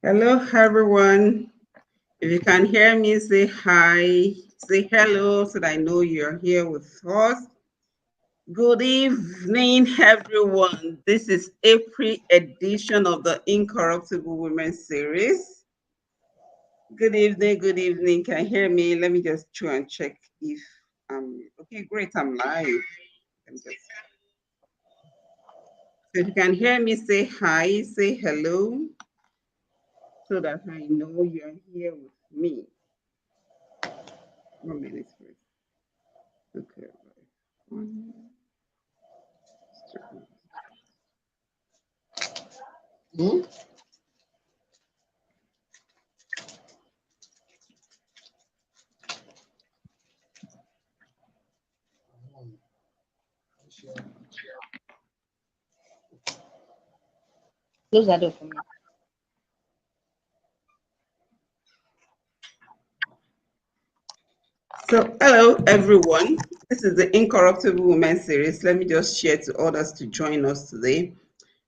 Hello, everyone. If you can hear me, say hi, say hello so that I know you're here with us. Good evening, everyone. This is April edition of the Incorruptible Women series. Good evening, good evening. Can you hear me? Let me just try and check if okay, great, I'm live. So if you can hear me, say hi, say hello, so that I know you're here with me. 1 minute, please. Okay. One, Hmm? Close that door for me. So, hello everyone. This is the Incorruptible Women series. Let me just share to others to join us today.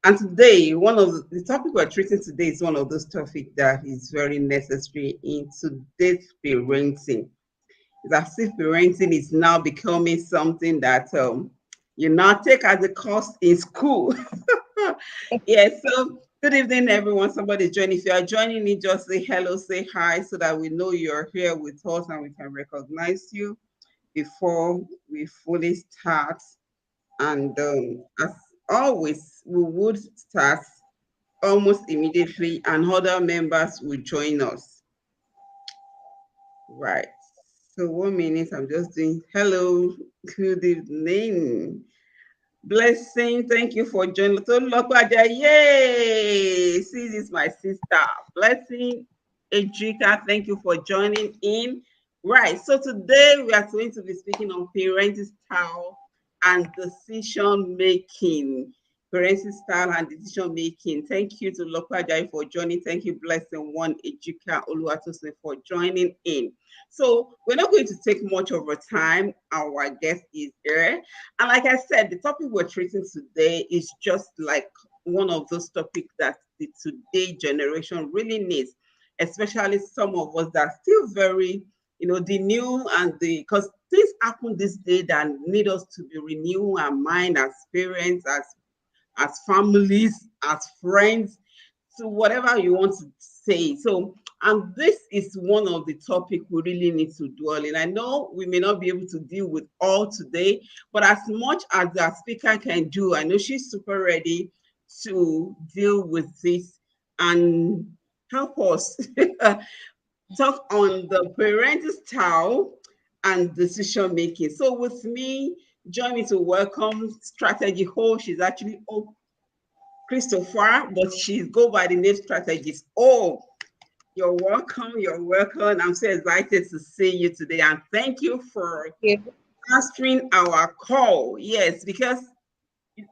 And today, one of the topic we're treating today is one of those topics that is very necessary in today's parenting. It's as if parenting is now becoming something that you now take as a course in school. Yes, so good evening, everyone. Somebody join. If you are joining me, just say hello, say hi, so that we know you're here with us and we can recognize you before we fully start. And as always, we would start almost immediately, and other members will join us. Right. So 1 minute, I'm just doing hello, good evening. Blessing, thank you for joining. Tolulokwaja, yay! See, this is my sister. Blessing, Ejika, thank you for joining in. Right, so today we are going to be speaking on parenting style and decision making. Parenting style and decision making. Thank you to Lokwaja for joining. Thank you, Blessing One, Ejika Oluwatose for joining in. So we're not going to take much of our time. Our guest is here. And like I said, the topic we're treating today is just like one of those topics that the today generation really needs, especially some of us that are still very, the new and the, because things happen this day that need us to be renew our mind as parents, as families, as friends, so whatever you want to say. So, and this is one of the topic we really need to dwell in. I know we may not be able to deal with all today, but as much as the speaker can do, I know she's super ready to deal with this and help us talk on the parental style and decision making. So with me, join me to welcome strategy host. She's actually Christoper, but she's go by the name strategist. Oh, you're welcome. You're welcome. I'm so excited to see you today, and thank you for Okay. answering our call. Yes, because you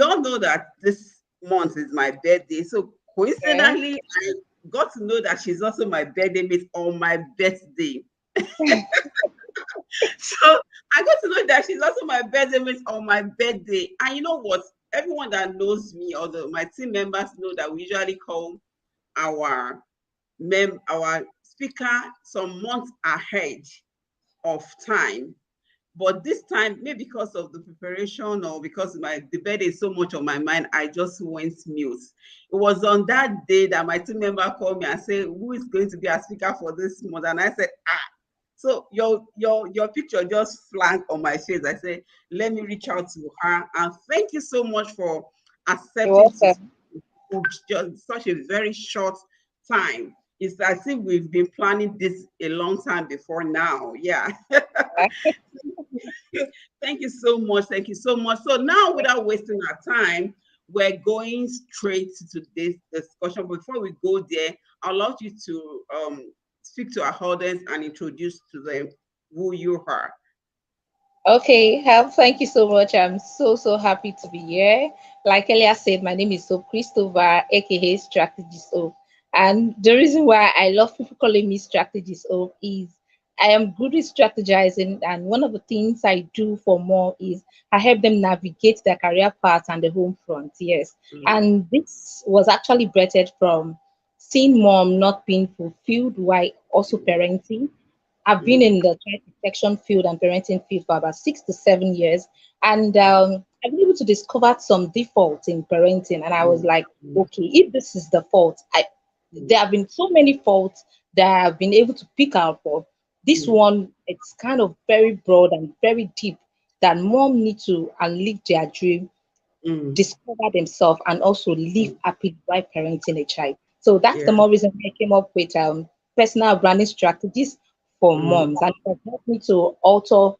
all know that this month is my birthday. So Yeah. coincidentally, I got to know that she's also my birthday mate on my birthday. So I got to know that she's also my birthday mate on my birthday. And you know what? Everyone that knows me, or my team members know that we usually call our our speaker some months ahead of time. But this time, maybe because of the preparation or because the birthday is so much on my mind, I just went mute. It was on that day that my team member called me and said, "Who is going to be our speaker for this month?" And I said, "Ah." So your picture just flagged on my face. I said, "Let me reach out to her." And thank you so much for You're accepting to welcome. just such a very short time. It's as if we've been planning this a long time before now. Yeah. Thank you so much. Thank you so much. So now, without wasting our time, we're going straight to this discussion. Before we go there, I'd love you to speak to our audience and introduce to them who you are. Okay, thank you so much. I'm so happy to be here. Like earlier said, my name is Christoper, aka Strategist O. And the reason why I love people calling me Strategist O is I am good with strategizing, and one of the things I do for more is I help them navigate their career path and the home front. Yes, Mm. and this was actually bred from seeing mom not being fulfilled while also parenting. I've been Mm, in the child protection field and parenting field for about 6 to 7 years, and I've been able to discover some defaults in parenting. And I was mm, like, mm, okay, if this is the fault, there have been so many faults that I've been able to pick out for. This mm, one, it's kind of very broad and very deep that mom need to and live their dream, mm, discover themselves, and also live mm. happily while parenting a child. So that's the Yeah. more reason why I came up with personal branding strategies for Mm. moms, and it has helped me to author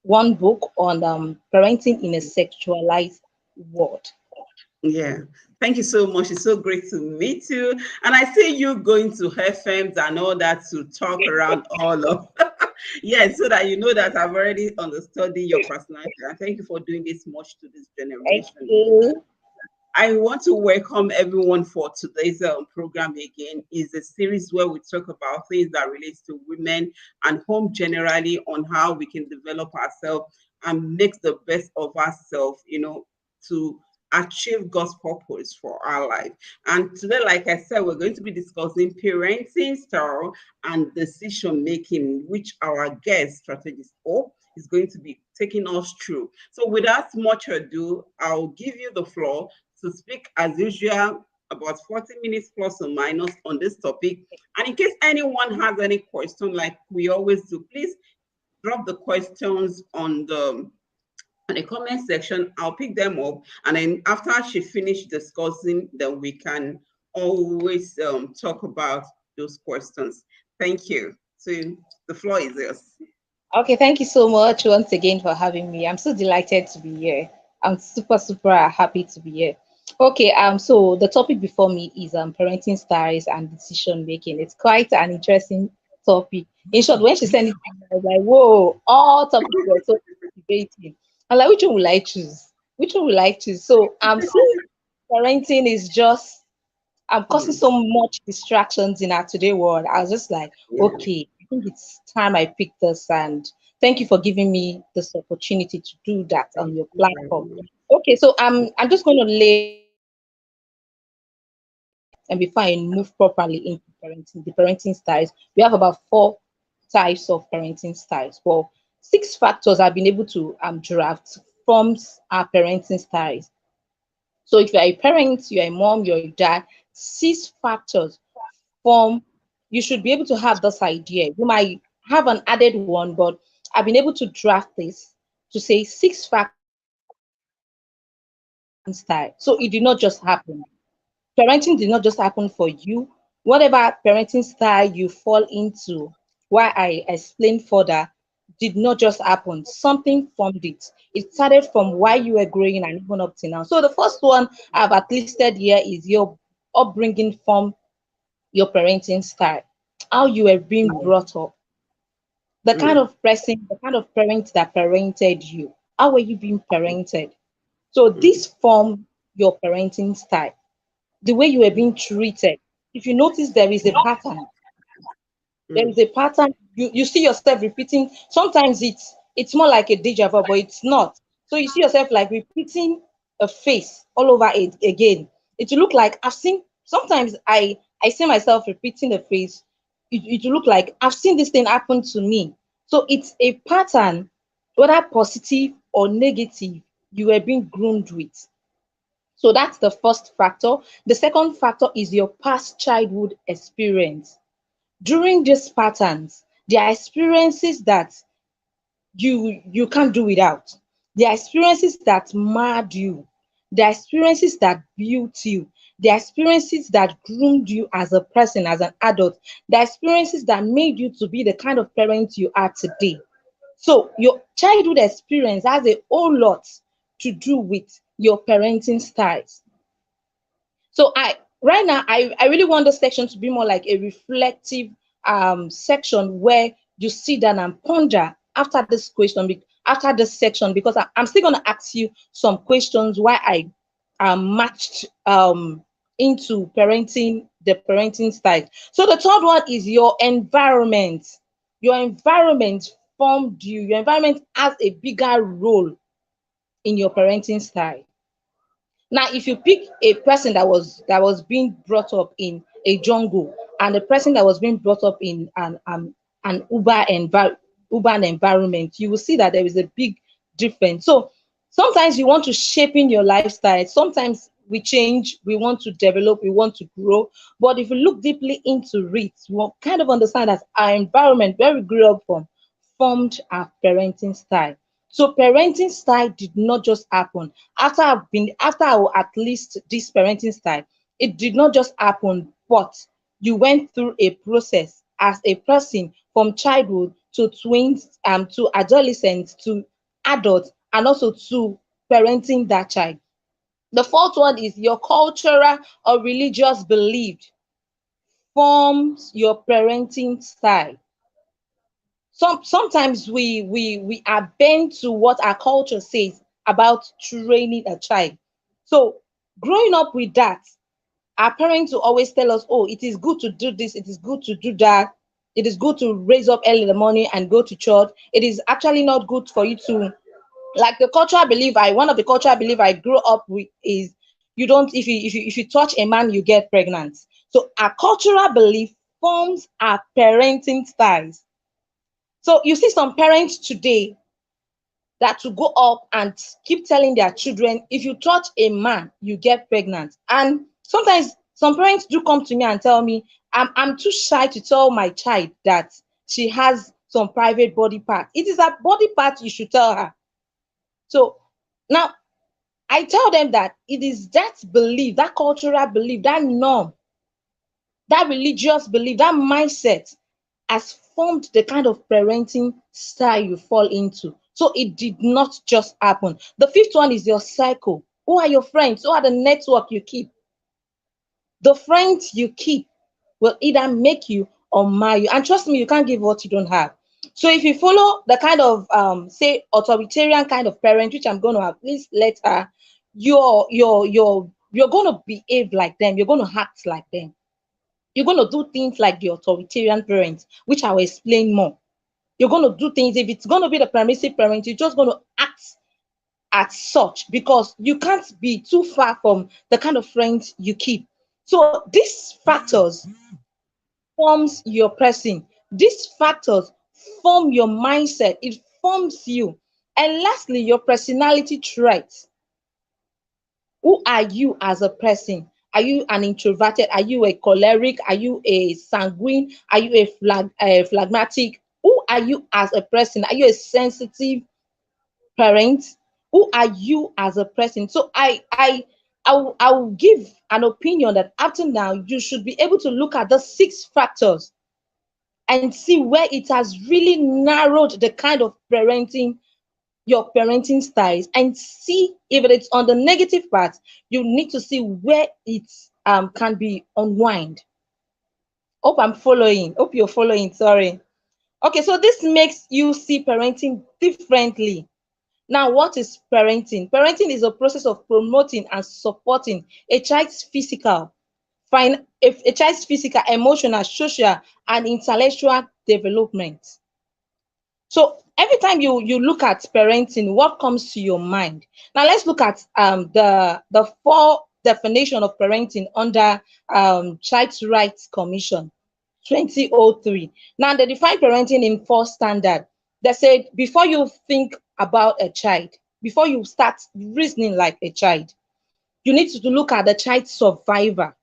one book on parenting in a sexualized world. Yeah, thank you so much. It's so great to meet you. And I see you going to FMs and all that to talk around all of. Yeah, so that you know that I've already understood your personality. And thank you for doing this much to this Thank generation. you. I want to welcome everyone for today's program again. Is a series where we talk about things that relates to women and home generally on how we can develop ourselves and make the best of ourselves, to achieve God's purpose for our life. And today, like I said, we're going to be discussing parenting style and decision making, which our guest strategist Hope is going to be taking us through. So without much ado, I'll give you the floor to speak as usual about 40 minutes plus or minus on this topic. And in case anyone has any question, like we always do, please drop the questions on the comment section. I'll pick them up, and then after she finished discussing, then we can always talk about those questions. Thank you. So the floor is yours. Okay, thank you so much once again for having me. I'm so delighted to be here. I'm super, super happy to be here. Okay, so the topic before me is parenting styles and decision making. It's quite an interesting topic. In short, when she sent it to me, I was like, whoa, all topics were so debating. I'm like, which one will I choose? Which one will I choose? So since parenting is just causing Hmm. so much distractions in our today world. I was just like, Yeah. okay, I think it's time I pick this, and thank you for giving me this opportunity to do that on Thank your you very platform. much. Okay, so I'm just going to lay and before I move properly into parenting, the parenting styles, we have about four types of parenting styles. Well, six factors I've been able to draft forms our parenting styles. So if you're a parent, you're a mom, you're a dad, six factors form, you should be able to have this idea. You might have an added one, but I've been able to draft this to say six factors style. So it did not just happen. Parenting did not just happen for you. Whatever parenting style you fall into, why I explain further, did not just happen. Something formed it. It started from why you were growing and even up to now. So the first one I've at listed here is your upbringing from your parenting style, how you were being Mm, brought up, the kind mm, of person, the kind of parent that parented you. How were you being parented? So mm, this form your parenting style, the way you were mm, being treated. If you notice, there is a pattern. There mm, is a pattern. You see yourself repeating. Sometimes it's more like a deja vu, but it's not. So you see yourself like repeating a face all over it again. It will look like I've seen. Sometimes I see myself repeating a face. It will look like I've seen this thing happen to me. So it's a pattern, whether positive or negative, you were being groomed with. So that's the first factor. The second factor is your past childhood experience. During these patterns, there are experiences that you can't do without. There are experiences that marred you. There are experiences that built you. There are experiences that groomed you as a person, as an adult. There are experiences that made you to be the kind of parent you are today. So your childhood experience has a whole lot to do with your parenting styles. So I right now I really want this section to be more like a reflective section where you sit down and ponder after this question, after this section, because I'm still gonna ask you some questions why I matched into the parenting style. So the third one is your environment. Your environment formed you. Your environment has a bigger role in your parenting style. Now, if you pick a person that was being brought up in a jungle and the person that was being brought up in an urban environment, you will see that there is a big difference. So sometimes you want to shape in your lifestyle. Sometimes we change, we want to develop, we want to grow. But if you look deeply into it, you will kind of understand that our environment, where we grew up from, formed our parenting style. So parenting style did not just happen after I at least this parenting style. It did not just happen, but you went through a process as a person from childhood to twins, to adolescents, to adults, and also to parenting that child. The fourth one is your cultural or religious belief forms your parenting style. Sometimes we are bent to what our culture says about training a child. So growing up with that, our parents will always tell us, oh, it is good to do this, it is good to do that, it is good to raise up early in the morning and go to church. It is actually not good for you to, like the cultural belief I one of the cultural belief I grew up with is, you don't, if you touch a man, you get pregnant. So our cultural belief forms our parenting styles. So you see some parents today that to go up and keep telling their children, if you touch a man, you get pregnant. And sometimes some parents do come to me and tell me, I'm too shy to tell my child that she has some private body part. It is a body part you should tell her. So now I tell them that it is that belief, that cultural belief, that norm, that religious belief, that mindset has formed the kind of parenting style you fall into. So it did not just happen. The fifth one is your cycle. Who are your friends? Who are the network you keep? The friends you keep will either make you or mar you. And trust me, you can't give what you don't have. So if you follow the kind of say authoritarian kind of parent, which I'm going to at least let her, you're going to behave like them. You're going to act like them. You're going to do things like the authoritarian parents, which I will explain more. You're going to do things, if it's going to be the permissive parent, you're just going to act as such because you can't be too far from the kind of friends you keep. So these factors forms your person. These factors form your mindset. It forms you. And lastly, your personality traits. Who are you as a person? Are you an introverted? Are you a choleric? Are you a sanguine? Are you a phlegmatic? Who are you as a person? Are you a sensitive parent? Who are you as a person? So I will give an opinion that after now you should be able to look at the 6 factors and see where it has really narrowed the kind of parenting, your parenting styles, and see if it's on the negative part. You need to see where it can be unwind. Hope I'm following. Hope you're following. Sorry. Okay, so this makes you see parenting differently. Now, what is parenting? Parenting is a process of promoting and supporting a child's physical, emotional, social, and intellectual development. So every time you look at parenting, what comes to your mind? Now let's look at the 4 definition of parenting under Child's Rights Commission 2003. Now they define parenting in 4 standards. They said before you think about a child, before you start reasoning like a child, you need to look at the child's survivor,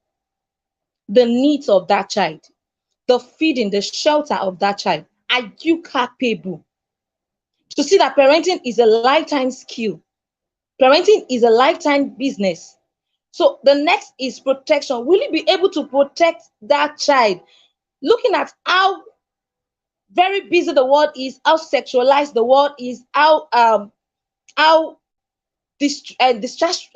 the needs of that child, the feeding, the shelter of that child. Are you capable? To see that parenting is a lifetime skill. Parenting is a lifetime business. So the next is protection. Will you be able to protect that child? Looking at how very busy the world is, how sexualized the world is, how distractive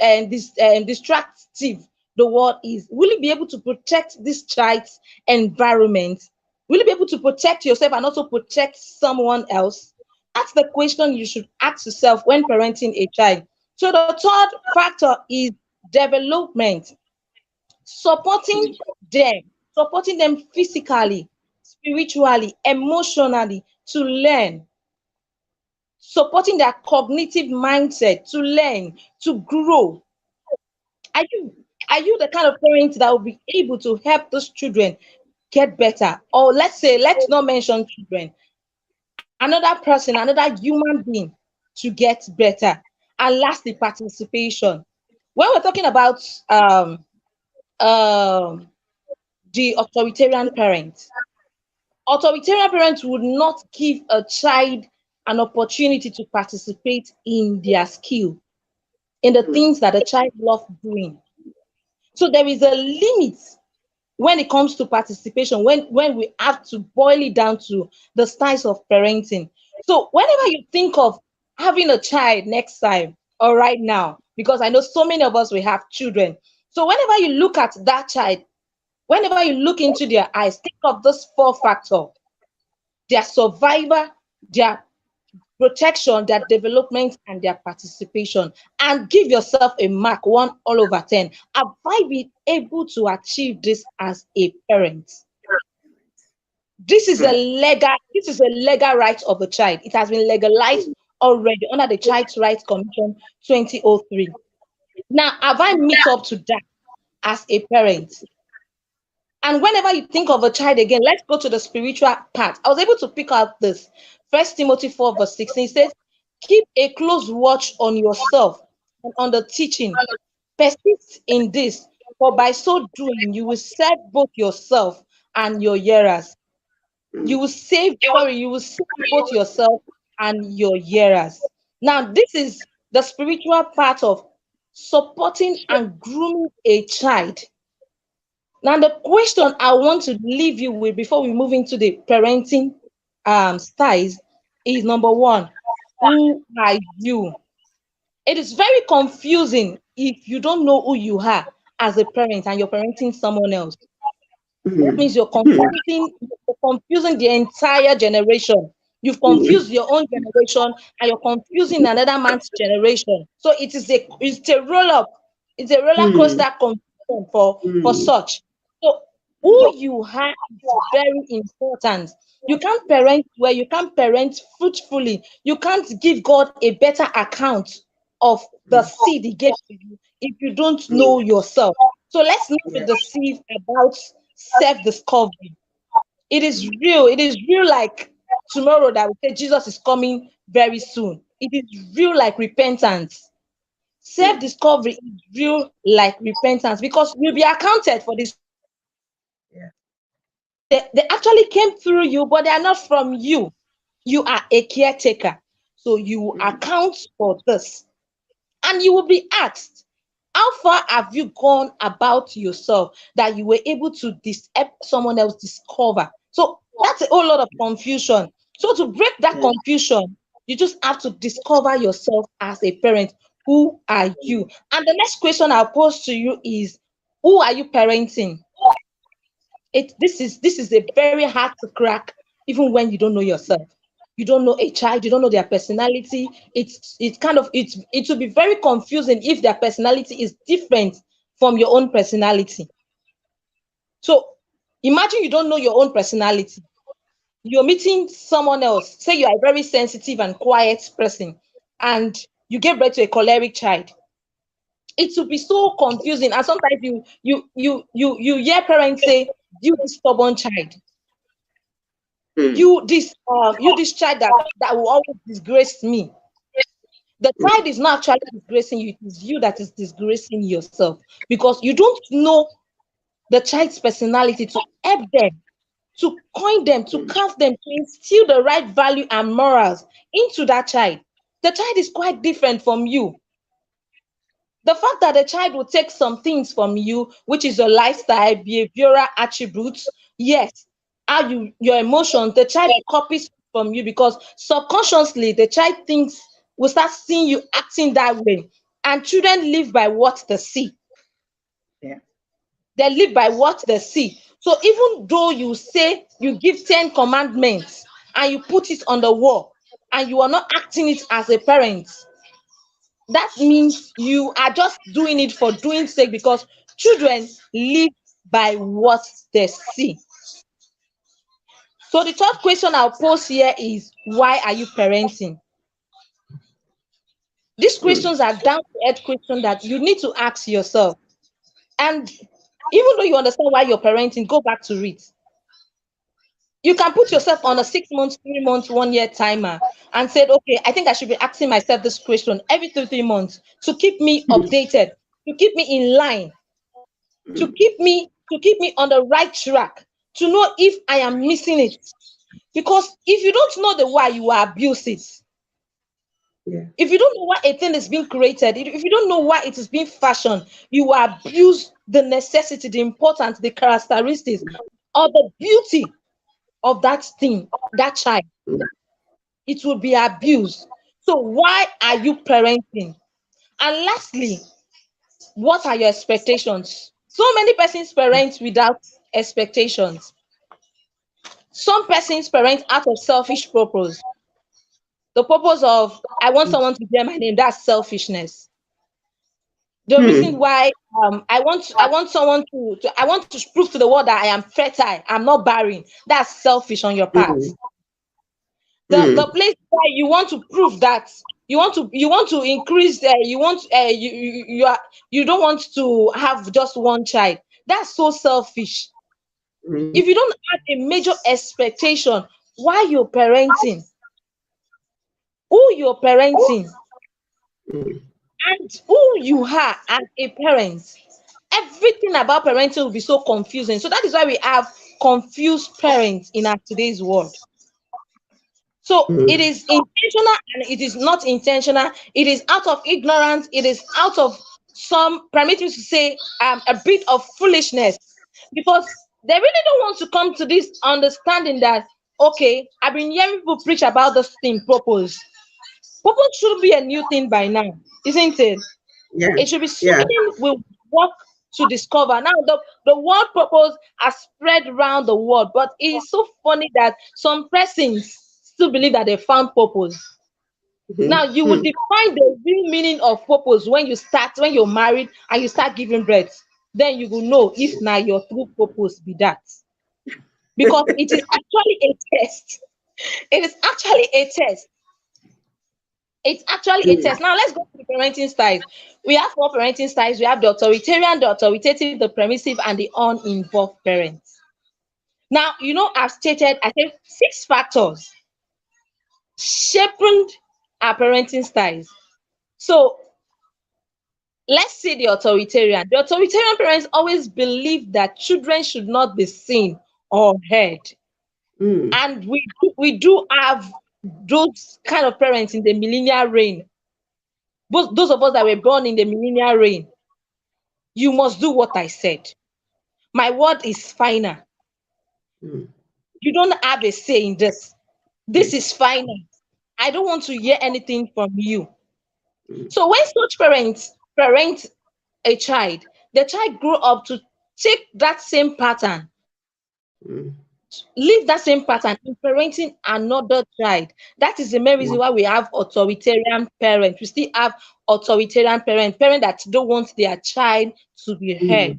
the world is. Will you be able to protect this child's environment? Will you be able to protect yourself and also protect someone else? That's the question you should ask yourself when parenting a child. So the third factor is development, supporting them, supporting them physically, spiritually, emotionally to learn, supporting their cognitive mindset to learn, to grow. Are you Are you the kind of parent that will be able to help those children get better? Or let's not mention children, another person, another human being to get better. And lastly, participation. When we're talking about um, um, the authoritarian parents would not give a child an opportunity to participate in their skill, in the things that the child loves doing. So there is a limit when it comes to participation, when we have to boil it down to the styles of parenting. So whenever you think of having a child next time or right now, because I know so many of us we have children. So whenever you look at that child, whenever you look into their eyes, think of this four factor: their survival, their protection, their development, and their participation. And give yourself a mark 1 all over 10. Have I been able to achieve this as a parent? This is a legal right of a child. It has been legalized already under the Child Rights Commission 2003. Now, have I meet up to that as a parent? And whenever you think of a child again, let's go to the spiritual part. I was able to pick out this. First Timothy 4, verse 16 says, keep a close watch on yourself and on the teaching. Persist in this, for by so doing, you will save both yourself and your hearers. You will save both yourself and your hearers. Now, this is the spiritual part of supporting and grooming a child. Now, the question I want to leave you with before we move into the parenting styles is number one, who are you? It is very confusing if you don't know who you are as a parent and you're parenting someone else. That means you're confusing the entire generation. You've confused your own generation and you're confusing another man's generation. So it's a roll up, it's a roller coaster confusion for such. So who you are is very important. You can't parent well, you can't parent fruitfully, you can't give God a better account of the seed he gave to you if you don't know yourself. So let's not be deceived about self-discovery. It is real. It is real like tomorrow that we say Jesus is coming very soon. It is real like repentance. Self-discovery is real like repentance because you'll be accounted for these children. They actually came through you, but they are not from you. You are a caretaker. So you account for this. And you will be asked, how far have you gone about yourself that you were able to help someone else discover? So that's a whole lot of confusion. So to break that confusion, you just have to discover yourself as a parent. Who are you? And the next question I'll pose to you is, who are you parenting? This is a very hard to crack, even when you don't know yourself. You don't know a child, you don't know their personality. It will be very confusing if their personality is different from your own personality. So imagine you don't know your own personality. You're meeting someone else, say you are a very sensitive and quiet person, and you give birth to a choleric child. It will be so confusing. And sometimes you hear parents say, you this stubborn child, you this child that will always disgrace me. The child is not actually disgracing you, it is you that is disgracing yourself because you don't know the child's personality to help them, to coin them, to carve them, to instill the right value and morals into that child. The child is quite different from you. The fact that the child will take some things from you, which is your lifestyle, behavioral attributes, yes, your emotions, the child copies from you because subconsciously the child thinks will start seeing you acting that way. And children live by what they see. Yeah. They live by what they see. So even though you say you give 10 commandments and you put it on the wall and you are not acting it as a parent, that means you are just doing it for doing sake because children live by what they see. So the third question I'll pose here is, why are you parenting? These questions are down to earth questions that you need to ask yourself. And even though you understand why you're parenting, go back to it. You can put yourself on a 6 months, 3 months, 1 year timer and said, okay, I think I should be asking myself this question every 3 months to keep me updated, to keep me in line, to keep me on the right track, to know if I am missing it. Because if you don't know the why, you will abuse it. Yeah. If you don't know why a thing is being created, if you don't know why it is being fashioned, you will abuse the necessity, the importance, the characteristics, or the beauty of that thing, that child. It will be abused. So why are you parenting? And lastly, what are your expectations? So many persons parent without expectations. Some persons parent out of selfish purpose. The purpose of I want someone to bear my name, that's selfishness. The reason Hmm. why I want someone I want to prove to the world that I am fertile, I'm not barren. That's selfish on your part. Hmm. The Hmm. place where you want to prove that you want to increase you want you are you don't want to have just one child. That's so selfish. Hmm. If you don't have a major expectation, why you're parenting, who you're parenting, and who you are as a parent, everything about parenting will be so confusing. So that is why we have confused parents in our today's world. So it Hmm. is intentional and it is not intentional. It is out of ignorance. It is out of some, permit me to say, a bit of foolishness, because they really don't want to come to this understanding that, okay, I've been hearing people preach about this thing, purpose. Purpose should be a new thing by now, isn't it? Yeah. It should be Yeah. something we work to discover. Now, the word purpose has spread around the world, but it is so funny that some persons still believe that they found purpose. Now, you will Hmm. define the real meaning of purpose when you're married and you start giving birth. Then you will know if now your true purpose be that. Because it is actually a test. It is actually a test. It's actually a Hmm. test. Now let's go to the parenting styles. We have four parenting styles. We have the authoritarian, the authoritative, the permissive, and the uninvolved parents. Now, I said 6 factors shaping our parenting styles. So let's see the authoritarian. The authoritarian parents always believe that children should not be seen or heard. Hmm. And we do have those kind of parents in the millennial reign. Both those of us that were born in the millennial reign. You must do what I said. My word is final. Hmm. You don't have a say in this. This Yes. is final. I don't want to hear anything from you. Hmm. So when such parents parent a child, the child grow up to take that same pattern, Hmm. leave that same pattern in parenting another child. That is the main reason why we have authoritarian parents. We still have authoritarian parents that don't want their child to be Hmm. heard.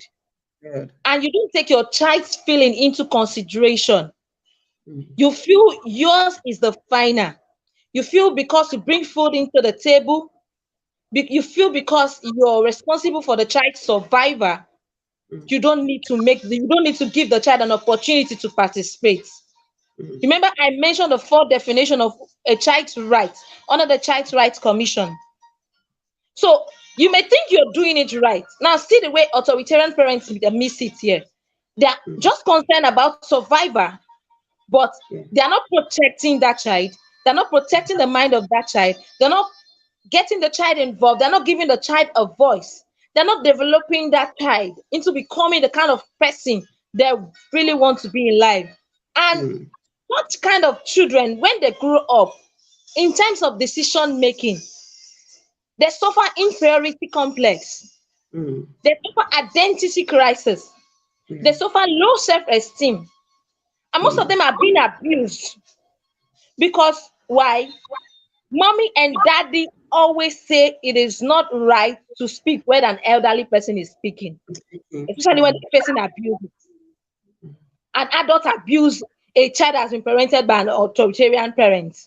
Good. And you don't take your child's feeling into consideration. Hmm. You feel yours is the final. You feel because you bring food into the table, you feel because you're responsible for the child's survival, Hmm. you don't need to give the child an opportunity to participate. Hmm. Remember, I mentioned the fourth definition of a child's rights under the Child's Rights Commission. So you may think you're doing it right. Now, see the way authoritarian parents miss it here. They are Hmm. just concerned about survival, but Yeah. they are not protecting that child. They're not protecting the mind of that child. They're not getting the child involved. They're not giving the child a voice. They're not developing that child into becoming the kind of person they really want to be in life. And Hmm. such kind of children, when they grow up, in terms of decision making, they suffer inferiority complex. Hmm. They suffer identity crisis. Yeah. They suffer low self-esteem. And most of Hmm. them are being abused. Because why? Mommy and daddy always say it is not right to speak when an elderly person is speaking, especially when Hmm. the person abuses. An adult abuse a child has been parented by an authoritarian parent.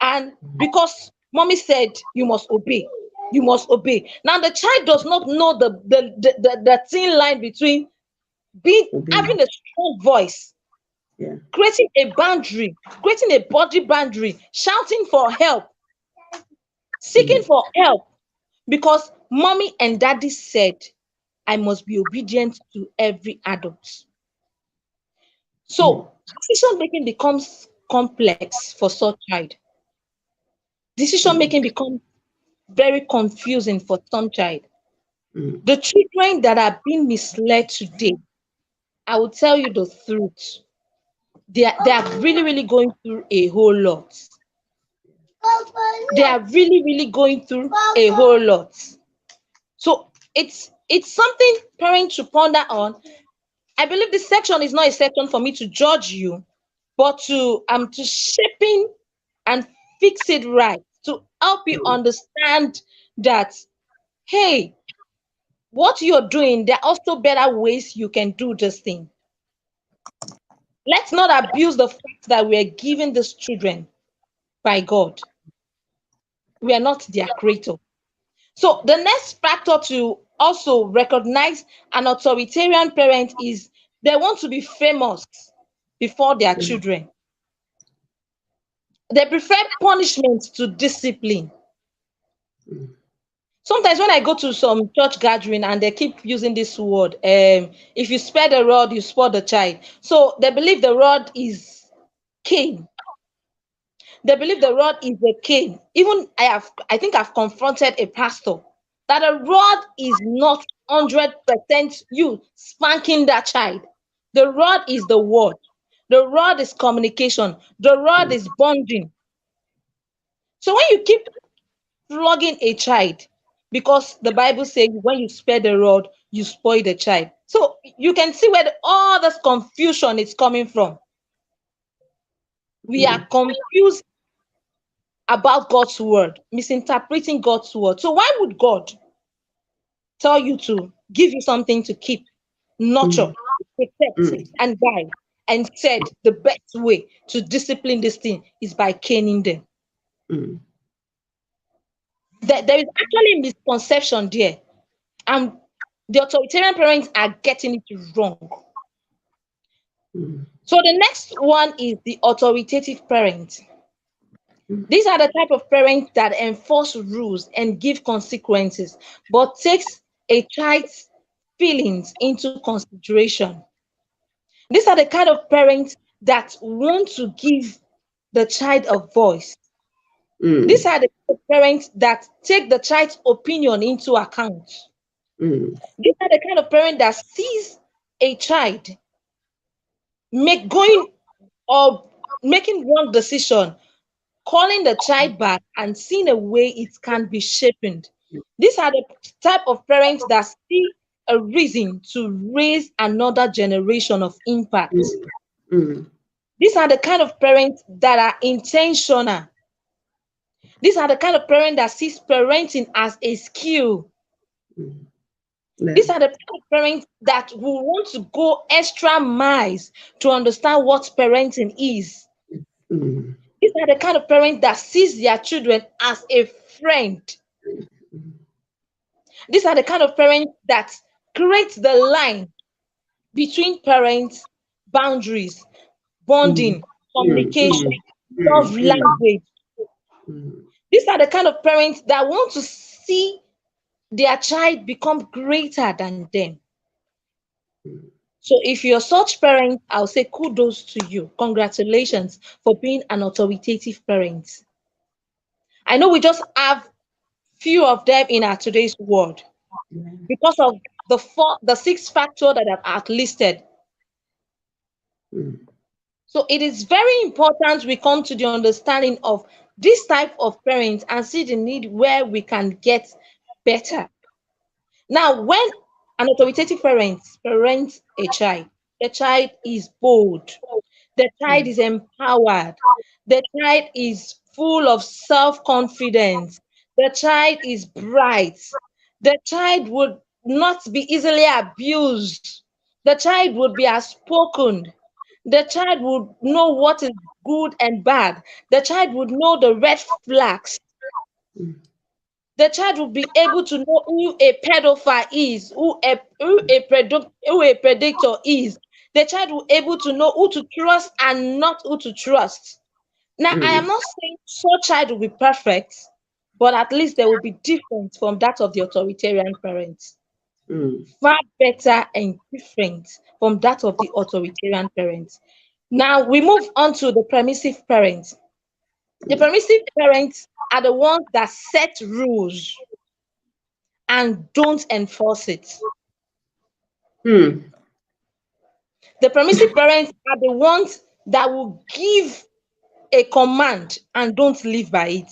And because mommy said you must obey. You must obey. Now the child does not know the thin line between being Obey. having a strong voice, Yeah. creating a boundary, creating a body boundary, shouting for help, seeking Mm. for help, because mommy and daddy said I must be obedient to every adult. Mm. So decision making becomes complex for such child. Decision Mm. making becomes very confusing for some child. Mm. The children that are being misled today, I will tell you the truth. They are really, really going through a whole lot. They are really, really going through a whole lot. So it's something parents should ponder on. I believe this section is not a section for me to judge you, but to shaping and fix it right, to help you Mm. understand that, hey, what you're doing, there are also better ways you can do this thing. Let's not abuse the fact that we are given these children by God. We are not their creator. So the next factor to also recognize an authoritarian parent is they want to be famous before their Yeah. children. They prefer punishment to discipline. Mm. Sometimes when I go to some church gathering and they keep using this word, if you spare the rod, you spoil the child. So they believe the rod is cane. They believe the rod is a cane. Even I think I've confronted a pastor that a rod is not 100% you spanking that child. The rod is the word. The rod is communication. The rod Mm. is bonding. So when you keep flogging a child, because the Bible says when you spare the rod, you spoil the child. So you can see where all this confusion is coming from. We are Mm. confused about God's word, misinterpreting God's word. So why would God tell you to give you something to keep, nurture, Mm. protect, Mm. and guide, and said the best way to discipline this thing is by caning them? Mm. There is actually a misconception there, and the authoritarian parents are getting it wrong. Mm. So the next one is the authoritative parent. Mm. These are the type of parents that enforce rules and give consequences, but takes a child's feelings into consideration. These are the kind of parents that want to give the child a voice. These Mm. are the kind of parents that take the child's opinion into account. Mm. These are the kind of parent that sees a child make going or making wrong decision, calling the child back and seeing a way it can be shaped. These are the type of parents that see a reason to raise another generation of impact. Mm. These are the kind of parents that are intentional. These are the kind of parents that sees parenting as a skill. Mm. Yeah. These are the kind of parents that will want to go extra miles to understand what parenting is. Mm. These are the kind of parents that sees their children as a friend. These are the kind of parents that create the line between parents, boundaries, Mm. bonding, Mm. communication, Mm. love Mm. Mm. language. Mm. These are the kind of parents that want to see their child become greater than them. So if you're such parent, I'll say kudos to you. Congratulations for being an authoritative parent. I know we just have few of them in our today's world Yeah. because of the six factor that I've listed. Mm. So it is very important we come to the understanding of this type of parents and see the need where we can get better. Now, when an authoritative parent parents a child, the child is bold, the child Mm. is empowered, the child is full of self-confidence, the child is bright, the child would not be easily abused, the child would be outspoken, the child would know what is good and bad, the child would know the red flags. Mm. The child will be able to know who a pedophile is, who a predator is. The child will be able to know who to trust and not who to trust. Now, I am Mm. not saying such child will be perfect, but at least they will be different from that of the authoritarian parents. Mm. Far better and different from that of the authoritarian parents. Now we move on to the permissive parents. The permissive parents are the ones that set rules and don't enforce it. Mm. The permissive parents are the ones that will give a command and don't live by it.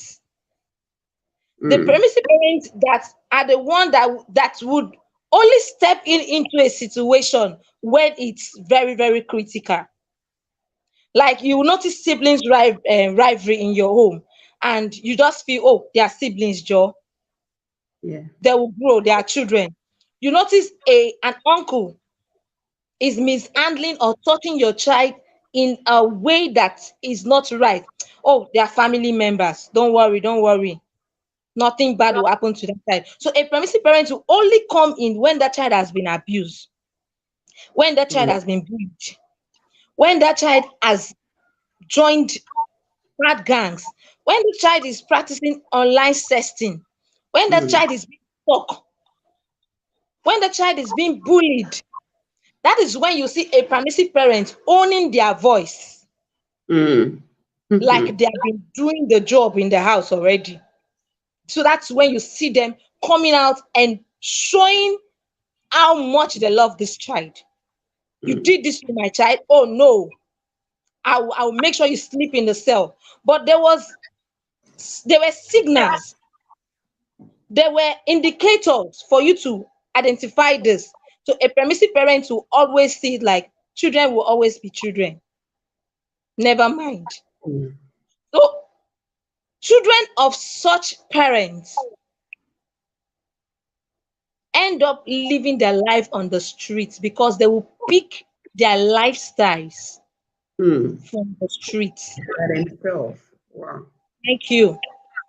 The Mm. permissive parents that are the one that would only step in into a situation when it's very, very critical. Like you will notice siblings rivalry in your home, and you just feel, oh, they are siblings, Joe. Yeah. They will grow, they are children. You notice an uncle is mishandling or touching your child in a way that is not right. Oh, they are family members. Don't worry, don't worry. Nothing bad will happen to that child. So a permissive parent will only come in when that child has been abused, when that child Mm. has been bullied, when that child has joined bad gangs, when the child is practicing online sexting, when the Mm. child is being stalked, when the child is being bullied. That is when you see a permissive parent owning their voice, Mm. like Mhm. they have been doing the job in the house already. So that's when you see them coming out and showing how much they love this child. You Mm. did this to my child. Oh no, I'll make sure you sleep in the cell. But there were signals, there were indicators for you to identify this. So a permissive parent will always see it like children will always be children. Never mind. Mm. So children of such parents end up living their life on the streets because they will pick their lifestyles Mm. from the streets. By themselves. Wow. Thank you.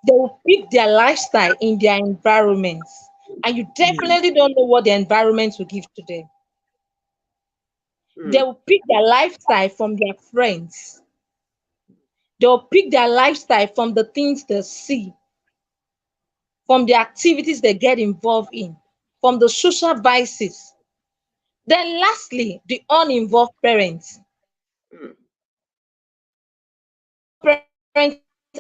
They will pick their lifestyle in their environments, and you Mm. definitely don't know what the environment will give to them. They Mm. will pick their lifestyle from their friends. They'll pick their lifestyle from the things they see, from the activities they get involved in, from the social vices. Then, lastly, the uninvolved parents. Mm. Uninvolved parents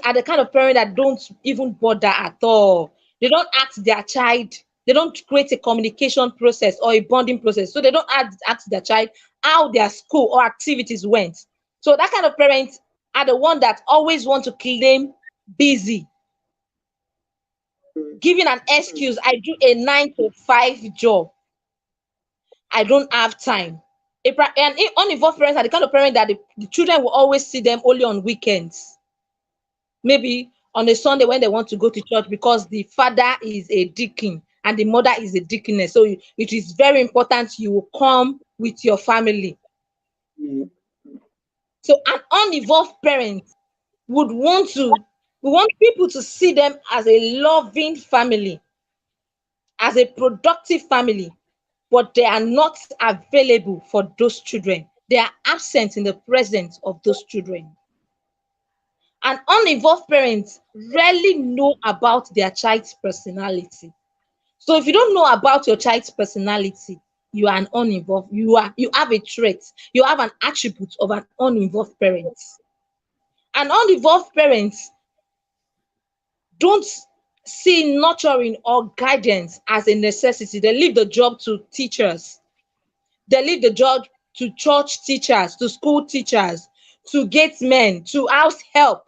are the kind of parents that don't even bother at all. They don't ask their child, they don't create a communication process or a bonding process. So they don't ask their child how their school or activities went. So that kind of parents are the one that always want to claim busy, Mm. giving an excuse. I do a 9 to 5 job. I don't have time. And uninvolved parents are the kind of parent that the children will always see them only on weekends. Maybe on a Sunday when they want to go to church because the father is a deacon and the mother is a deaconess. So it is very important you will come with your family. Mm. So an uninvolved parent would want to we want people to see them as a loving family, as a productive family, but they are not available for those children. They are absent in the presence of those children. And uninvolved parents rarely know about their child's personality. So if you don't know about your child's personality, you are an uninvolved, you have a trait, you have an attribute of an uninvolved parent. An uninvolved parents don't see nurturing or guidance as a necessity. They leave the job to teachers. They leave the job to church teachers, to school teachers, to gate men, to house help.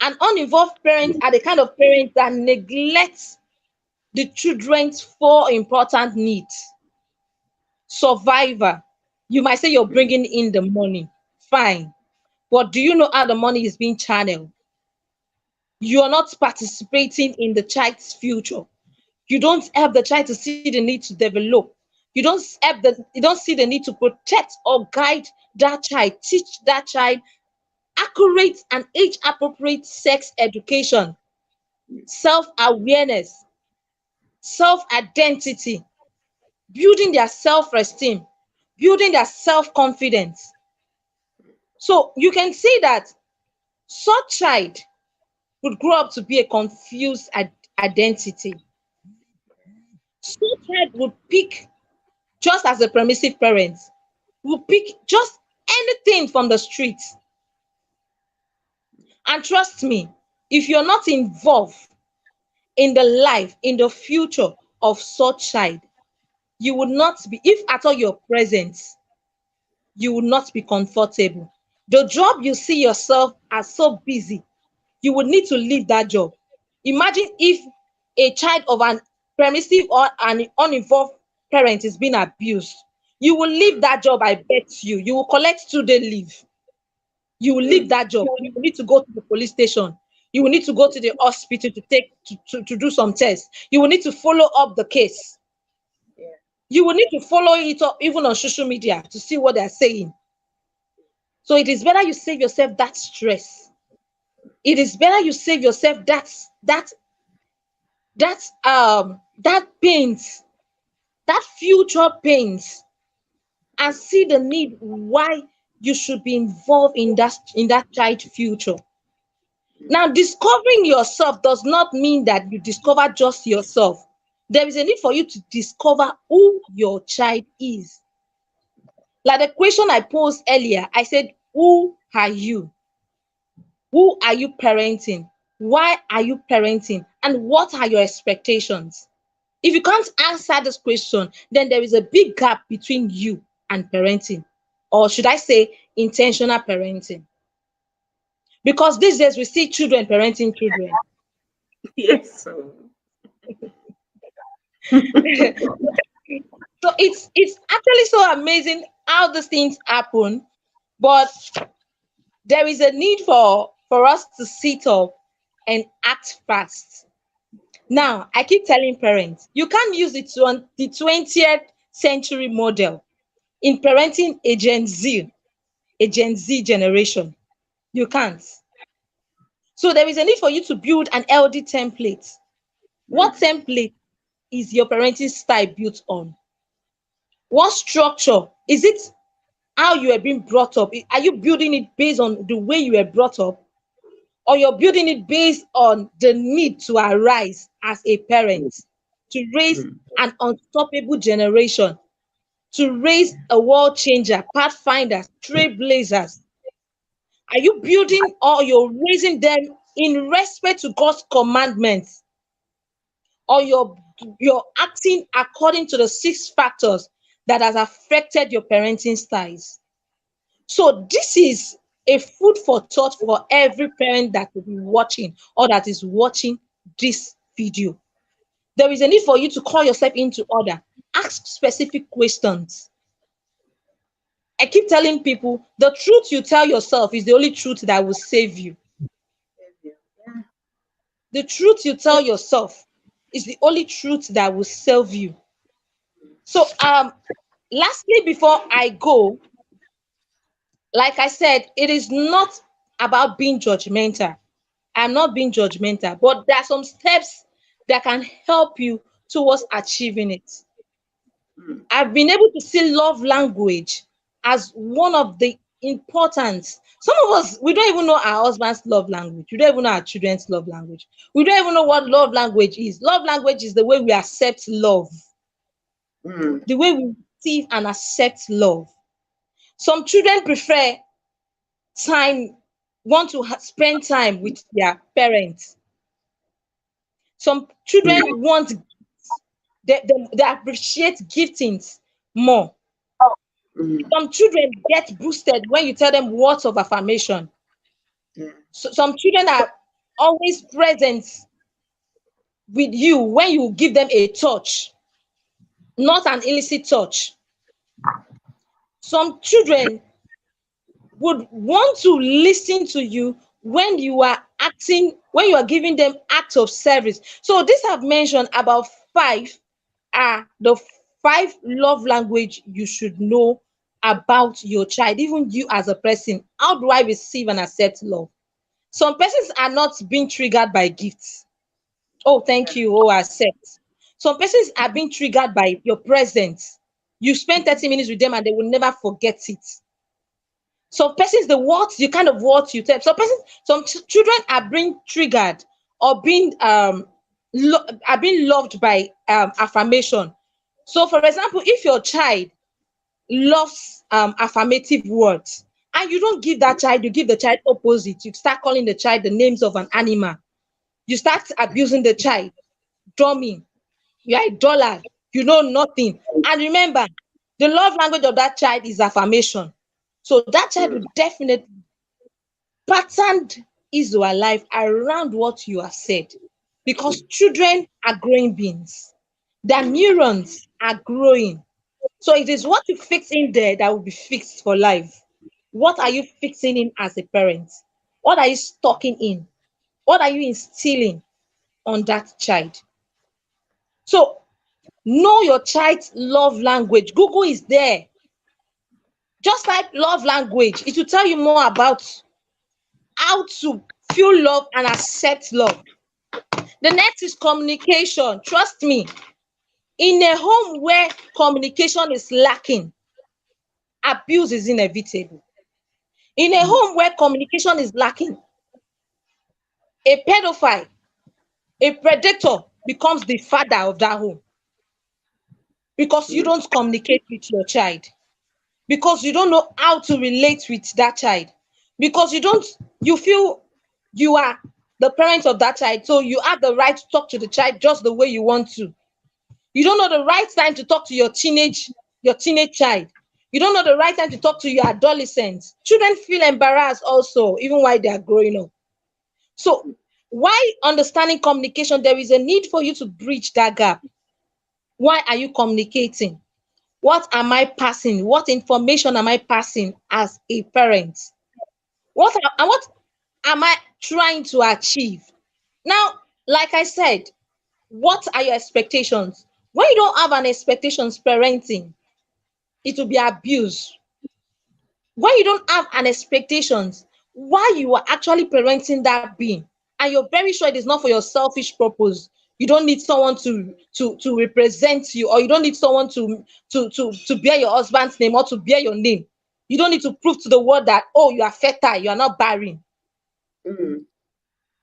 And uninvolved parents are the kind of parents that neglect the children's four important needs. Survivor. You might say you're bringing in the money. Fine. But do you know how the money is being channeled? You're not participating in the child's future. You don't help the child to see the need to develop. You don't see the need to protect or guide that child, teach that child accurate and age appropriate sex education. self-awareness, self-identity, building their self-esteem, building their self-confidence. So you can see that such child would grow up to be a confused identity. Such child would pick, just as a permissive parent, would pick just anything from the streets. And trust me, if you're not involved in the life, in the future of such child, you would not be, if at all you're present, you will not be comfortable. The job you see yourself as so busy, you would need to leave that job. Imagine if a child of an permissive or an uninvolved parent is being abused. You will leave that job, I bet you. You will collect 2-day leave. You will leave that job. You will need to go to the police station. You will need to go to the hospital to to do some tests. You will need to follow up the case. You will need to follow it up even on social media to see what they are saying. So it is better you save yourself that stress. It is better you save yourself that pains, that future pains, and see the need why you should be involved in that child future. Now, discovering yourself does not mean that you discover just yourself. There is a need for you to discover who your child is. Like the question I posed earlier, I said, who are you? Who are you parenting? Why are you parenting? And what are your expectations? If you can't answer this question, then there is a big gap between you and parenting. Or should I say, intentional parenting? Because these days we see children parenting children. Yes. So, So it's actually so amazing how these things happen, but there is a need for us to sit up and act fast. Now, I keep telling parents, you can't use the 20th century model in parenting a Gen Z generation. You can't. So there is a need for you to build an LD template. What template is your parenting style built on? What structure? Is it how you are being brought up? Are you building it based on the way you were brought up? Or you're building it based on the need to arise as a parent, to raise an unstoppable generation, to raise a world changer, pathfinders, trailblazers? Are you building or you're raising them in respect to God's commandments? Or you're acting according to the 6 factors that has affected your parenting styles? So this is a food for thought for every parent that will be watching or that is watching this video. There is a need for you to call yourself into order. Ask specific questions. I keep telling people the truth you tell yourself is the only truth that will save you. The truth you tell yourself is the only truth that will save you. So lastly, before I go, like I said, it is not about being judgmental. I'm not being judgmental, but there are some steps that can help you towards achieving it. I've been able to see love language as one of the important. Some of us, we don't even know our husband's love language. We don't even know our children's love language. We don't even know what love language is. Love language is the way we accept love, the way we receive and accept love. Some children prefer time, want to spend time with their parents. Some children want, they appreciate giftings more. Some children get boosted when you tell them words of affirmation. So some children are always present with you when you give them a touch, not an illicit touch. Some children would want to listen to you when you are acting, when you are giving them acts of service. So this I've mentioned about 5 are the 5 love language you should know about your child, even you as a person. How do I receive and accept love? Some persons are not being triggered by gifts. Oh, thank you. Oh, accept. Some persons are being triggered by your presence. You spend 30 minutes with them and they will never forget it. Some persons, the words, you kind of words you tell. Some persons, children are being triggered or being are being loved by affirmation. So, for example, if your child loves affirmative words and you don't give that child, you give the child opposite. You start calling the child the names of an animal. You start abusing the child, dummy, you are a dollar, you know nothing. And remember, the love language of that child is affirmation. So that child will definitely pattern his or her life around what you have said. Because children are growing beings, their neurons are growing. So it is what you fix in there that will be fixed for life. What are you fixing in as a parent? What are you stocking in? What are you instilling on that child? So know your child's love language. Google is there. Just type love language. It will tell you more about how to feel love and accept love. The next is communication. Trust me, in a home where communication is lacking, abuse is inevitable. In a home where communication is lacking, a pedophile, a predator becomes the father of that home because you don't communicate with your child, because you don't know how to relate with that child, because you feel you are the parent of that child, so you have the right to talk to the child just the way you want to. You don't know the right time to talk to your teenage child. You don't know the right time to talk to your adolescents. Children feel embarrassed also, even while they are growing up. So why understanding communication, there is a need for you to bridge that gap. Why are you communicating? What am I passing? What information am I passing as a parent? What am I trying to achieve? Now, like I said, what are your expectations? When you don't have an expectations parenting, it will be abuse. When you don't have an expectations, why you are actually parenting that being, and you're very sure it is not for your selfish purpose. You don't need someone to represent you, or you don't need someone to bear your husband's name or to bear your name. You don't need to prove to the world that, oh, you are fertile, you are not barren. Mm.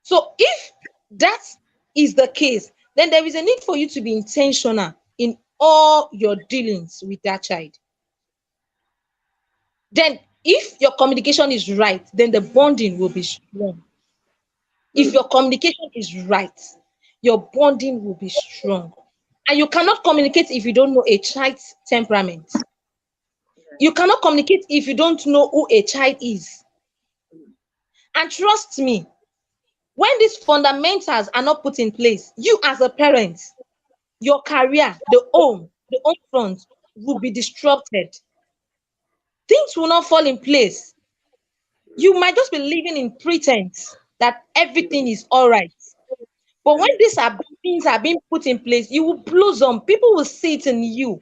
So if that is the case, then there is a need for you to be intentional in all your dealings with that child. Then if your communication is right, then the bonding will be strong. If Mm. your communication is right, your bonding will be strong. And you cannot communicate if you don't know a child's temperament. You cannot communicate if you don't know who a child is. And trust me, when these fundamentals are not put in place, you as a parent, your career, the home front will be disrupted. Things will not fall in place. You might just be living in pretense that everything is all right. But when things are being put in place, you will blossom. People will see it in you.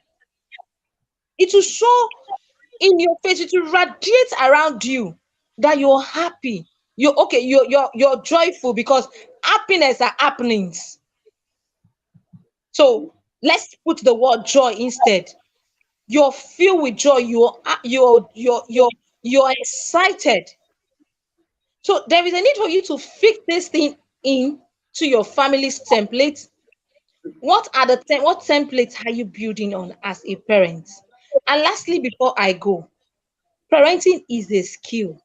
It will show in your face. It will radiate around you that you're happy. You're okay. You're joyful because happiness are happenings. So let's put the word joy instead. You're filled with joy. You're excited. So there is a need for you to fix this thing in to your family's template. What templates are you building on as a parent? And lastly, before I go, parenting is a skill.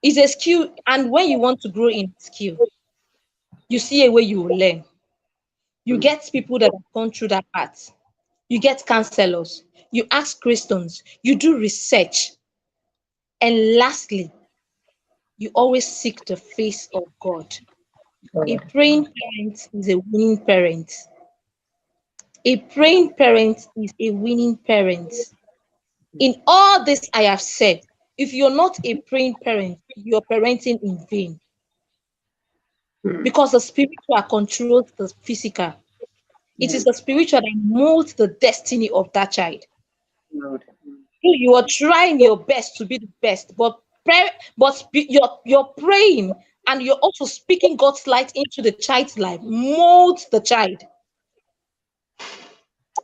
It's a skill, and when you want to grow in skill, you see a way you will learn. You get people that have gone through that path. You get counselors. You ask questions. You do research. And lastly, you always seek the face of God. A praying parent is a winning parent. A praying parent is a winning parent. In all this I have said, if you're not a praying parent, you're parenting in vain, Mm. because the spiritual controls the physical. It Yeah. is the spiritual that molds the destiny of that child. Lord. You are trying your best to be the best, but you're praying and you're also speaking God's light into the child's life, mold the child.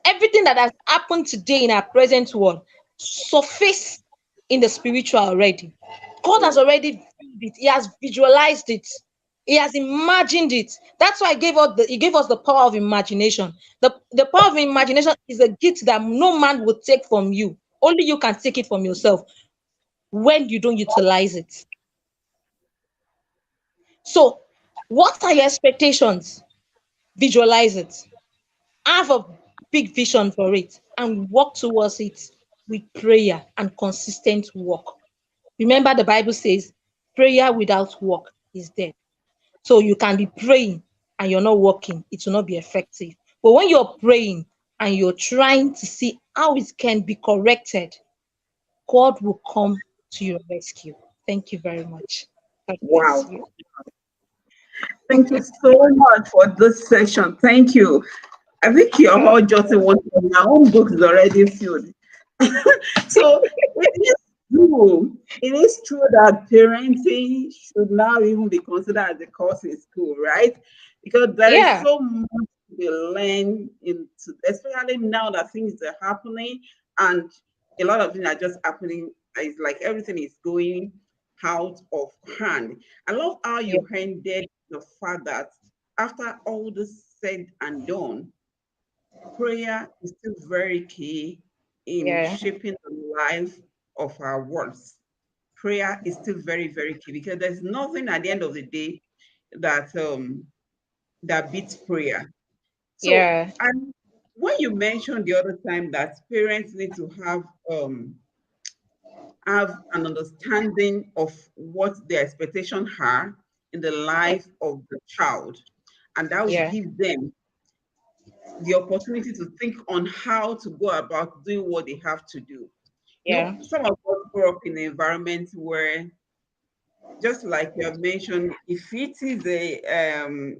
Everything that has happened today in our present world surface in the spiritual already. God has already viewed it. He has visualized it. He has imagined it. That's why he gave us the power of imagination. The power of imagination is a gift that no man will take from you. Only you can take it from yourself when you don't utilize it. So, what are your expectations? Visualize it. Have a big vision for it and work towards it with prayer and consistent work. Remember, the Bible says prayer without work is dead. So you can be praying and you're not working, it will not be effective. But when you're praying and you're trying to see how it can be corrected, God will come to your rescue. Thank you very much. God bless Wow. you. Thank you so much for this session. Thank you. I think you're all jotting one from your own book is already filled. So it is true. It is true that parenting should now even be considered as a course in school, right? Because there is Yeah, so much to be learned into, especially now that things are happening and a lot of things are just happening. It's like everything is going out of hand. I love how yeah, you handed the fact that after all this said and done, prayer is still very key in yeah, shaping the life of our worlds. Prayer is still very, very key because there's nothing at the end of the day that that beats prayer. So, yeah, and when you mentioned the other time that parents need to have an understanding of what their expectations are in the life of the child, and that will yeah, give them the opportunity to think on how to go about doing what they have to do. You know, yeah, some of us grow up in an environment where, just like you have mentioned, if it is a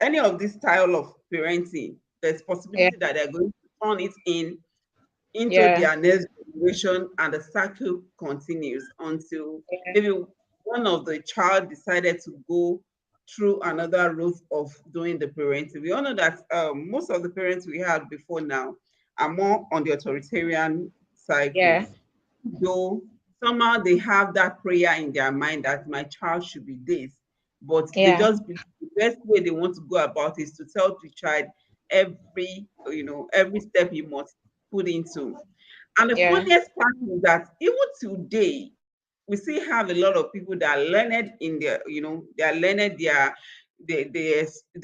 any of this style of parenting, there's yeah, possibility that they're going to turn it into yeah, their next generation, and the cycle continues until yeah, maybe one of the child decided to go through another route of doing the parenting. We all know that most of the parents we had before now are more on the authoritarian cycle, yeah, though somehow they have that prayer in their mind that my child should be this, but they yeah, just the best way they want to go about is to tell the child every step he must put into. And the yeah, funniest part is that even today, we still have a lot of people that are learned in their, they are learned, they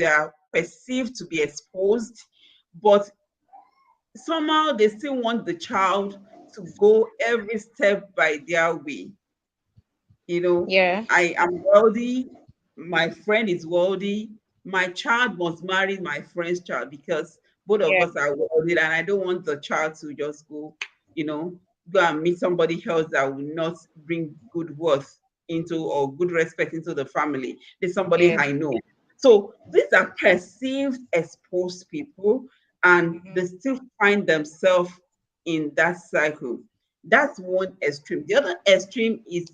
are perceived to be exposed, but somehow they still want the child to go every step by their way. You know, yeah, I am wealthy, my friend is wealthy, my child must marry my friend's child because both of yeah, us are wealthy, and I don't want the child to just you know, go and meet somebody else that will not bring good worth into or good respect into the family. There's somebody yeah. I know. So these are perceived exposed people, and they Mhm. still find themselves in that cycle. That's one extreme. The other extreme is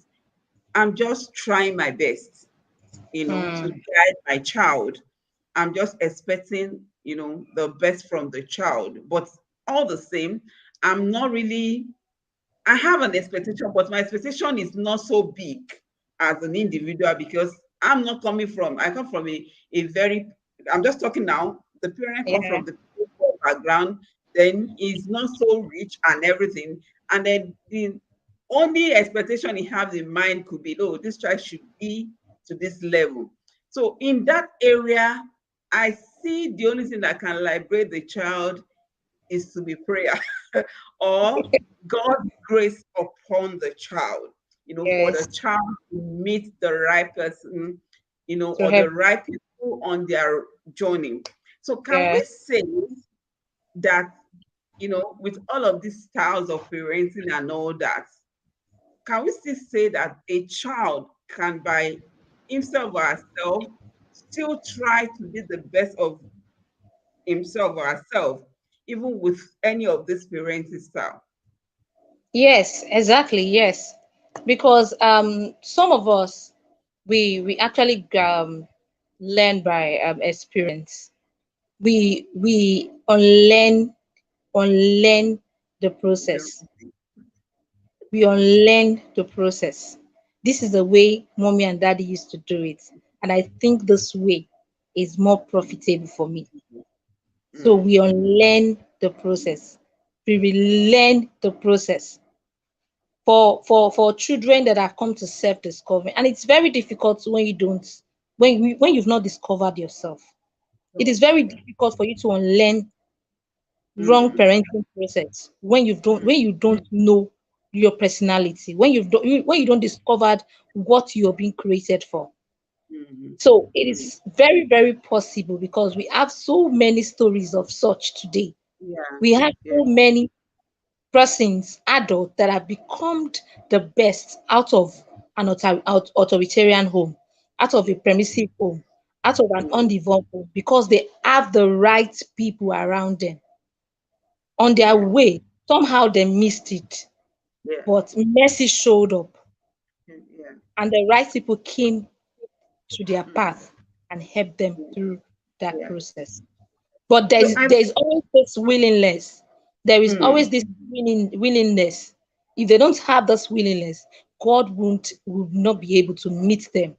I'm just trying my best, to Hmm. guide my child. I'm just expecting, the best from the child. But all the same, I'm not really, I have an expectation, but my expectation is not so big as an individual because I come from a very, I'm just talking now, the parent come Yeah, from the poor background, then is not so rich and everything. And then the only expectation he has in mind could be, oh, this child should be to this level. So in that area, I see the only thing that can liberate the child is to be prayer or God's grace upon the child, for the yes. child to meet the right person, To or help. the right people on their journey. So can we Yeah. say that, with all of these styles of parenting and all that, can we still say that a child can by himself or herself still try to be the best of himself or herself, even with any of this parenting style? Yes, exactly. Yes. Because some of us, we actually learn by experience. We unlearn the Yeah. process. We unlearn the process. This is the way mommy and daddy used to do it, and I think this way is more profitable for me. So Mm. we unlearn the process. We relearn the process for children that have come to self-discovery. And it's very difficult when you don't when you've not discovered yourself. It Oh, is very yeah. difficult for you to unlearn wrong Mm. parenting process Mm. when you don't know your personality, when you don't discover what you're being created for. Mm. So it Mm. is very, very possible because we have so many stories of such today. Yeah. We have Yeah. so many persons, adults, that have become the best out of an authoritarian home, out of a permissive home, out of an Mm. undeveloped home, because they have the right people around them. On their Yeah. way, somehow they missed it, Yeah. but mercy showed up, Yeah. and the right people came to their Mm. path and helped them Yeah. through that Yeah. process. But So I. there is always this willingness. There is always Mm. this willingness. If they don't have this willingness, God won't will not be able to meet them.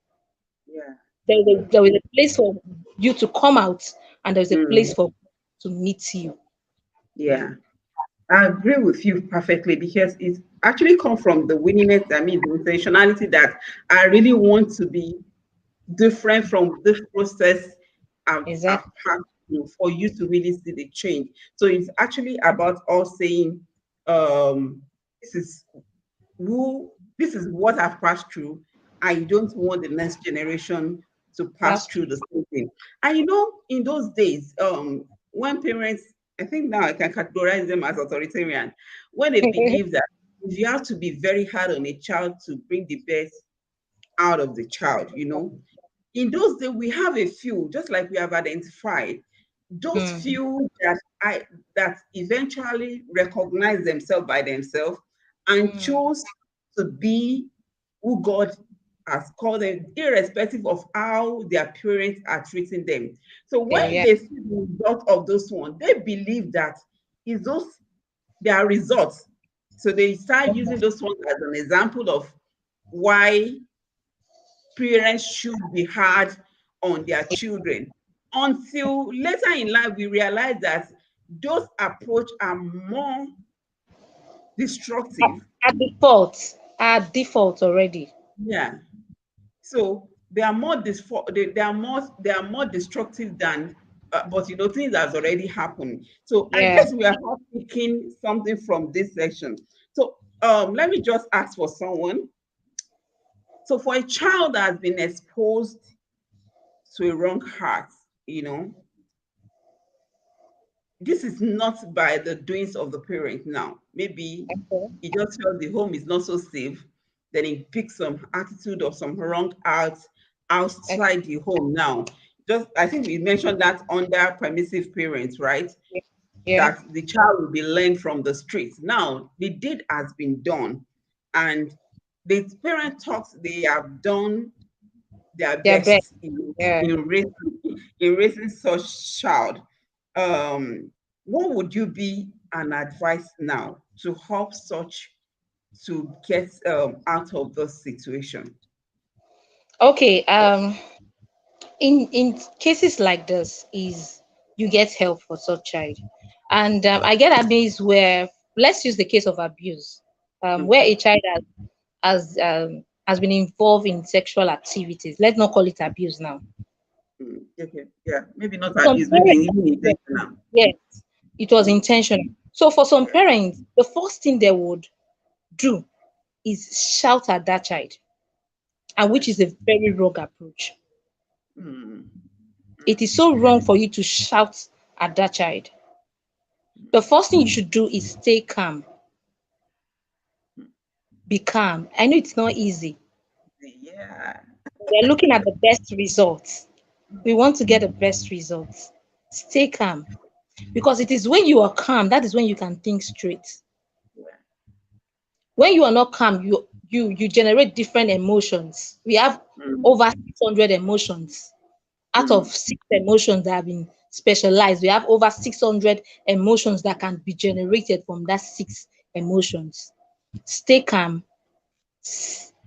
Yeah. There is a place for you to come out, and there is a Mm. place for to meet you. Yeah. I agree with you perfectly because it actually comes from the willingness, I mean, the intentionality that I really want to be different from this process I've Exactly. passed through for you to really see the change. So it's actually about us saying, um, this is this is what I've passed through. I don't want the next generation to pass That's through true. the same thing. And in those days, when parents, I think now I can categorize them as authoritarian, when they believe that if you have to be very hard on a child to bring the best out of the child. In those days, we have a few, just like we have identified, those Mm, few that eventually recognize themselves by themselves and mm. choose to be who God has called them, irrespective of how their parents are treating them. So Yeah, when yeah. they see the result of those ones, they believe that is those their results. So they start using Mhm. those ones as an example of why parents should be hard on their children. Until later in life, we realize that those approach are more At, destructive. at default already. Yeah. So they are more they are more destructive than but things that's already happened. So I Yeah. guess we are not picking something from this section. So let me just ask for someone. So for a child that has been exposed to a wrong heart, you know, this is not by the doings of the parent now. Maybe Okay. he just felt the home is not so safe. Then he picks some attitude or some wrong acts Okay. outside the home now. Just I think we mentioned that under permissive parents, right? Yeah. That the child will be learned from the streets. Now the deed has been done, and the parent talks they have done their Their best. best in, Yeah. in raising such child. Um, what would you be an advice now to help such to get out of this situation? Okay. In cases like this, is you get help for such child, and I get amazed where, let's use the case of abuse, where Okay. a child has been involved in sexual activities. Let's not call it abuse now. Okay. Yeah. Maybe not Some abuse, maybe parents, even intentional. yes, it was Mm, intentional. So for some yeah. parents, the first thing they would do is shout at that child, and Yeah. which is a very wrong approach. Mm, It mm, is so wrong for you to shout at that child. The first thing you should do is stay calm, mm. be calm. I know it's not easy. Yeah. We're looking at the best results. We want to get the best results. Stay calm, because it is when you are calm that is when you can think straight. Yeah. When you are not calm, you generate different emotions. We have over 600 emotions. Out of Mm. 6 emotions that have been specialized, we have over 600 emotions that can be generated from that 6 emotions. Stay calm.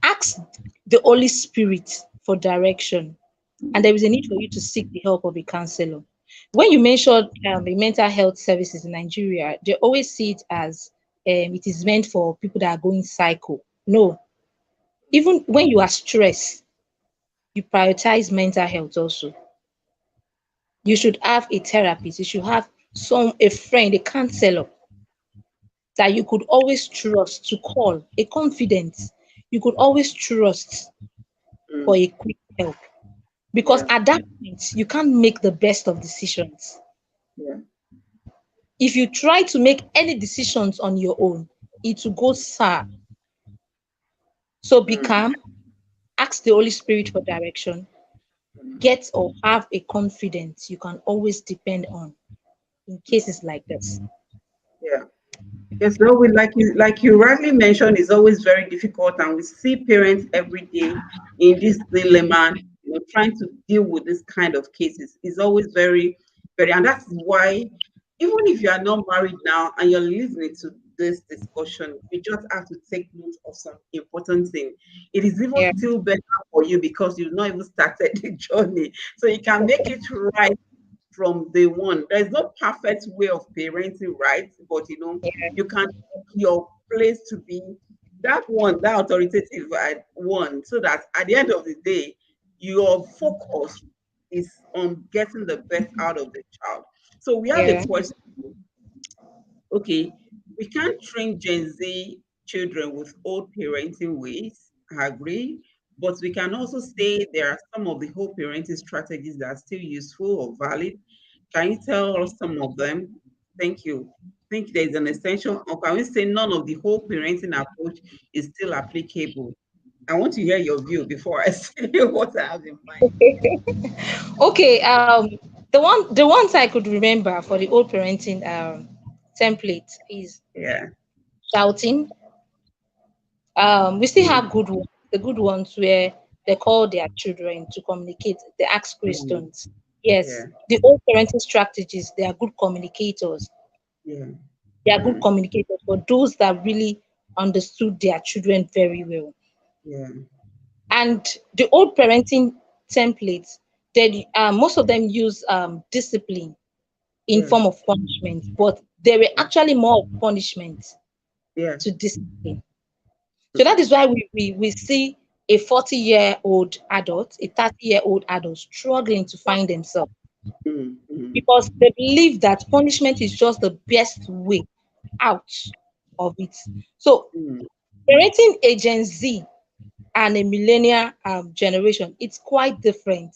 Ask the Holy Spirit for direction, and there is a need for you to seek the help of a counselor. When you mentioned the mental health services in Nigeria, they always see it as it is meant for people that are going psycho. No, even when you are stressed, you prioritize mental health also. You should have a therapist. You should have a friend, a counselor that you could always trust to call, a confidant you could always trust for Mm. a quick help. Because Yeah. at that point, you can't make the best of decisions. Yeah. If you try to make any decisions on your own, it will go sour. So be Mm. calm, ask the Holy Spirit for direction, get or have a confidence you can always depend on in cases like this. Yeah. Yes, though we like you rightly mentioned, it's always very difficult, and we see parents every day in this dilemma, trying to deal with this kind of cases. It's always very, very, and that's why even if you are not married now and you're listening to this discussion, you just have to take note of some important thing. It is even Yeah, still better for you because you've not even started the journey, so you can make it right from day one. There's no perfect way of parenting, right? But you can pick your place to be that one, that authoritative one, so that at the end of the day, your focus is on getting the best out of the child. So we have a yeah, question. Okay, we can't train Gen Z children with old parenting ways. I agree. But we can also say there are some of the old parenting strategies that are still useful or valid. Can you tell us some of them? Thank you. Think there's an extension, or can we say none of the whole parenting approach is still applicable? I want to hear your view before I say what I have in mind. okay. The ones I could remember for the old parenting template is Yeah. shouting. We still Mm, have good ones, the good ones where they call their children to communicate, they ask mm, questions. Yes, yeah. the old parenting strategies, they are good communicators. Yeah. They are good Mm, communicators for those that really understood their children very well. yeah. And the old parenting templates, they most of them use discipline in Yeah. form of punishment, but they were Yeah. actually more of punishment Yeah. to discipline. So that Mm, is why we see a 40-year-old adult, a 30-year-old adult struggling to find themselves mm, mm, because they believe that punishment is just the best way out of it. So mm. parenting a Gen Z and a millennial generation, it's quite different.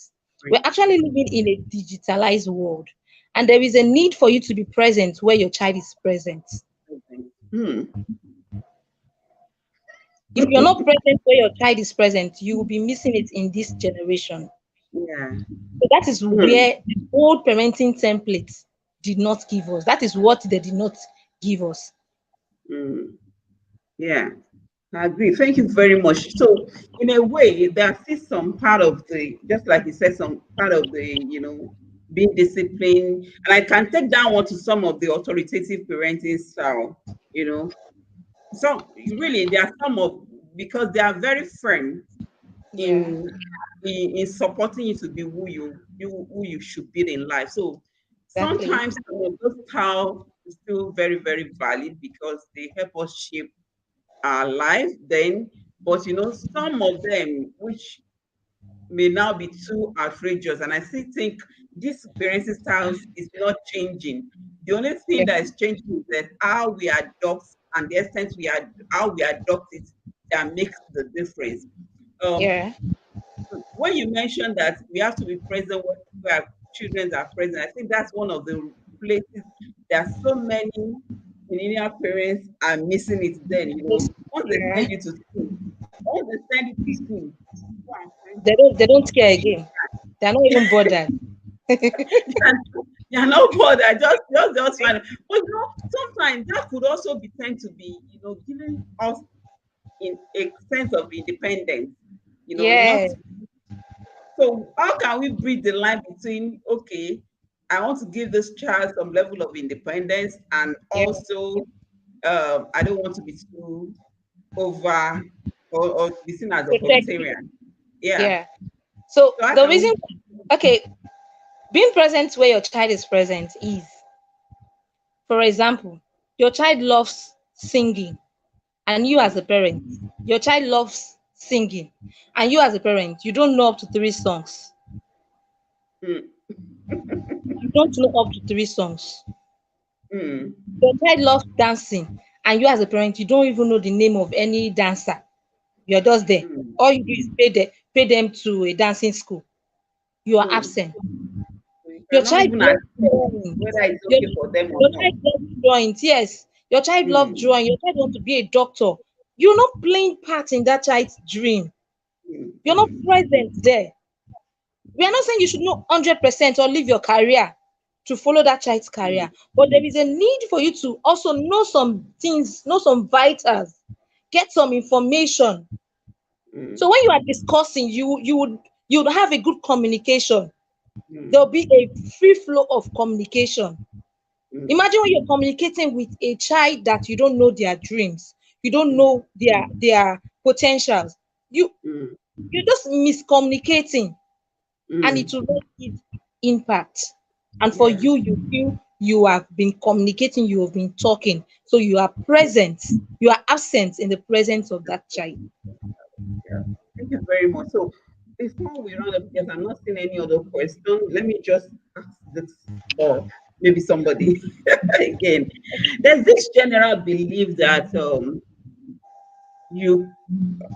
We're Great. actually living in a digitalized world, and there is a need for you to be present where your child is present. Okay. Hmm. If you're not present where your child is present, you will be missing it in this generation. Yeah. So that is Hmm. where the old parenting templates did not give us. That is what they did not give us. Hmm. Yeah. I agree. Thank you very much. So, in a way, there is some part of the, just like you said, some part of the, being disciplined. And I can take that one to some of the authoritative parenting style, you know. Some really, there are some of, because they are very firm Yeah, in in supporting you to be who you should be in life. So exactly. sometimes those styles is still very, very valid because they help us shape our life then. But some of them which may now be too outrageous. And I still think this parenting styles is not changing. The only thing Yeah, that is changing is that how we adopt and the extent how we adopt it that makes the difference. Um, yeah, when you mentioned that we have to be present where our children are present, I think that's one of the places that so many millennial parents are missing it then, once they yeah. send you to school, once they send you to school, go and find They don't care again. They're not even bothered. you're not bothered, just fine. But sometimes that could also be tend to be, giving us in a sense of independence, Yeah, not So how can we bridge the line between, okay, I want to give this child some level of independence, and Yeah. also I don't want to be too over, or to be seen as Protective. authoritarian. Yeah. Yeah. So So how the can reason, we? okay, being present where your child is present is, for example, your child loves singing, and you as a parent, your child loves singing, and you as a parent, you don't know up to 3 songs. Mm, You don't know up to 3 songs. mm, Your child loves dancing, and you as a parent, you don't even know the name of any dancer. You're just there. mm, All you do is pay them to a dancing school. You are mm. absent. So you Your cannot child even loves assess drawing. whether it's Your, okay for them or your not. child loves drawing. Yes. Your child loves Mm, drawing. Your child wants to be a doctor. You're not playing part in that child's dream. mm, You're not mm, present there. We are not saying you should know 100% or leave your career to follow that child's mm, career, but there is a need for you to also know some things, know some vitals, get some information. So mm, when you are discussing, you would have a good communication. mm, There'll be a free flow of communication. mm, Imagine when you're communicating with a child that you don't know their dreams, you don't mm, know their potentials. You mm, you're just miscommunicating, and it mm. will not give impact. And for Yeah. you, you feel you have been communicating, you have been talking, so you are present, you are absent in the presence of that child. Yeah. Thank you very much. So before we round up, because I'm not seeing any other question, let me just ask this for maybe somebody again. There's this general belief that you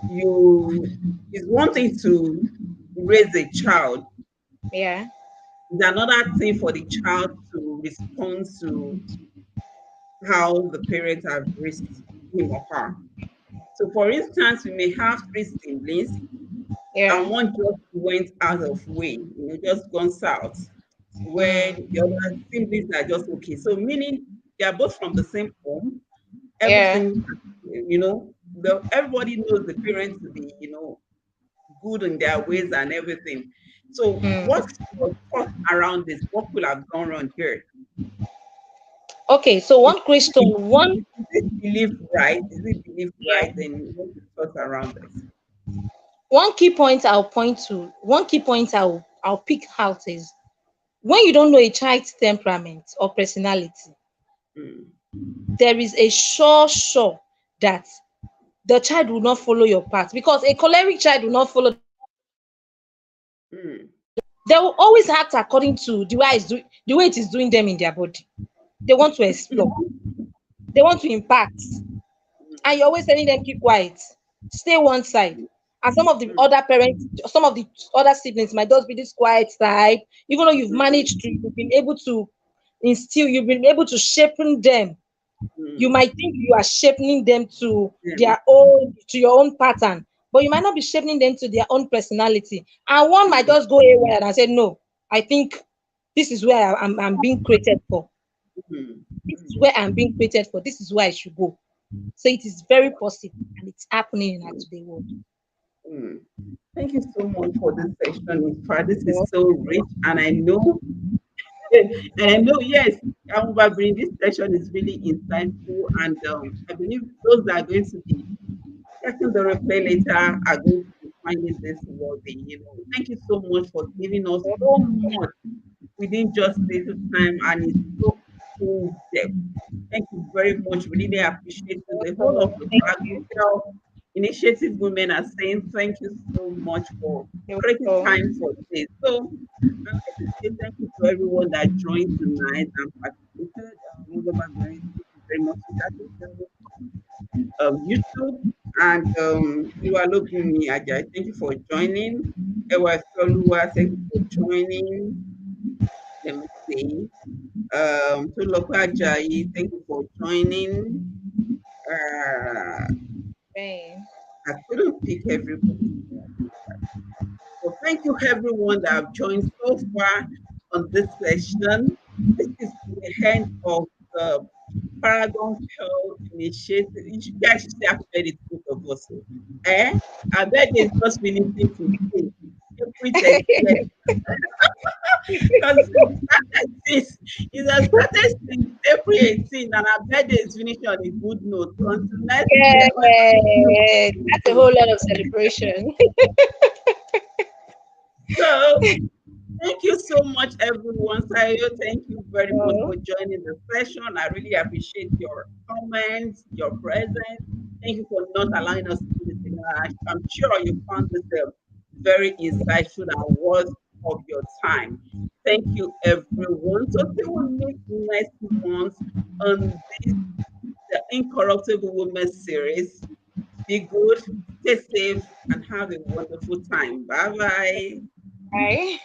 you is one thing to raise a child, Yeah. is another thing for the child to respond to how the parents have raised him or her. So for instance, we may have three siblings and Yeah. one just went out of way, just gone south, where Mm. the other siblings are just okay. So meaning they are both from the same home, Yeah. everything, everybody knows the parents to be, good in their ways and everything. So Mm. what's your thought around this? What could have gone wrong here? Okay, so Is, one question, one, is it belief right? Is it belief yeah, right? And what's your thoughts around this? one key point I'll point to, one key point I'll pick out is when you don't know a child's temperament or personality, Mm, there is a sure that the child will not follow your path, because a choleric child will not follow the path of a calm child. mm, They will always act according to the way it is doing them in their body. They want to explore, they want to impact, and you're always telling them keep quiet, stay one side. And some of the mm, other parents, some of the other siblings might just be this quiet side, even though mm, you've been able to instill, you've been able to shape them. You mm, might think you are shaping them to mm, their own, to your own pattern, but you might not be shaping them to their own personality. And one might mm, just go away and say, no, I think this is where I'm being created for. mm, This is mm, where I'm being created for. This is where I should go. So it is very possible, and it's happening in our mm, today world. mm. Thank you so much for this session. In fact, this is so rich, and I know, yes, Bring, this session is really insightful, and I believe those that are going to be checking the replay later are going to be finding this worthy. Thank you so much for giving us so much within just little time, and it's so in depth. Thank you very much. We really appreciate it. The whole of the Thank Black you. Girl Initiative Women are saying thank you so much for You're creating time welcome. for this. So I'd like to say thank you to everyone that joined tonight and participated. Thank you very much to that YouTube. And you are looking me, Ajay. Thank you for joining. Ewa Solua, thank you for joining. Let me see. Toloka Ajayi, thank you for joining. Uh, Fine. I couldn't pick everybody. So thank you everyone that have joined so far on this session. This is the end of the Paragon Health Initiative. You guys should say after it, both of us. Eh? I bet it's just finishing today. celebrated yet. Because we started since it has started since April 18 and our birthday is finished on a good note. Until next year, when Yeah, that's a whole lot of celebration. so thank you so much, everyone. Sayo, thank you very much Oh, for joining the session. I really appreciate your comments, your presence. Thank you for not allowing us to do this again. I'm sure you found this very insightful and worth of your time. Thank you, everyone. So, till we meet next month on this the Incorruptible Women series. Be good, stay safe, and have a wonderful time. Bye bye. right.